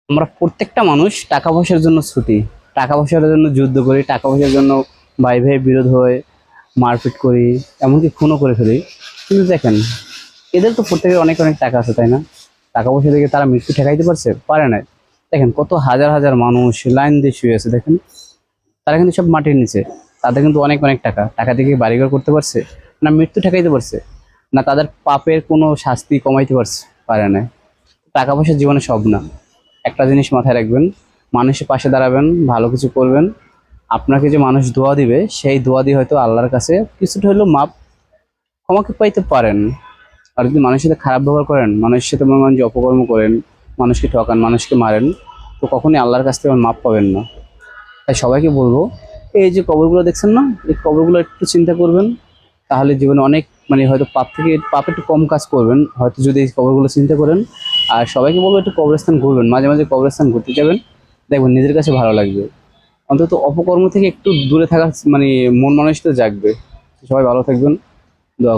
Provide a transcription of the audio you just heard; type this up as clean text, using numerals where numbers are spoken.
আমরা প্রত্যেকটা মানুষ টাকা পয়সার জন্য ছুটি, টাকা পয়সার জন্য যুদ্ধ করি, টাকা পয়সার জন্য ভাই ভাই বিরোধ হয়ে মারপিট করি, এমনকি খুনও করে ফেলি। কিন্তু দেখেন, এদের তো প্রত্যেকের অনেক অনেক টাকা আছে, তাই না? টাকা পয়সা থেকে তারা মৃত্যু ঠেকাইতে পারছে? পারে না। দেখেন কত হাজার হাজার মানুষ লাইন দিয়ে শুয়ে আছে, দেখেন তারা কিন্তু সব মাটির নিচে। তাদের কিন্তু অনেক অনেক টাকা, টাকা থেকে বাড়িঘর করতে পারছে? না মৃত্যু ঠেকাইতে পারছে? না তাদের পাপের কোনো শাস্তি কমাইতে পারছে? পারে না। টাকা পয়সা জীবনে সব না। একটা জিনিস মাথায় রাখবেন, মানুষের পাশে দাঁড়াবেন, ভালো কিছু করবেন। আপনাকে যে মানুষ দোয়া দিবে, সেই দোয়া দিয়ে হয়তো আল্লাহর কাছে কিছুটা হলেও মাপ ক্ষমাকে পাইতে পারেন। আর যদি মানুষের সাথে খারাপ ব্যবহার করেন, মানুষের সাথে মনে করেন যে অপকর্ম করেন, মানুষকে ঠকান, মানুষকে মারেন, তো কখনই আল্লাহর কাছ থেকে মাপ পাবেন না। তাই সবাইকে বলবো, এই যে কবরগুলো দেখছেন না, এই কবরগুলো একটু চিন্তা করবেন। তাহলে জীবনে অনেক হয়তো পাপ থেকে একটু কম কাজ করবেন হয়তো, যদি এই কবরগুলো চিন্তা করেন। আর সবাইকে বলবো একটু কবরস্থান ঘুরবেন, মাঝে মাঝে কবরস্থান ঘুরতে যাবেন, দেখবেন নিজের কাছে ভালো লাগবে। অন্তত অপকর্ম থেকে একটু দূরে থাকা মন মানসিকতা জাগবে। সবাই ভালো থাকবেন।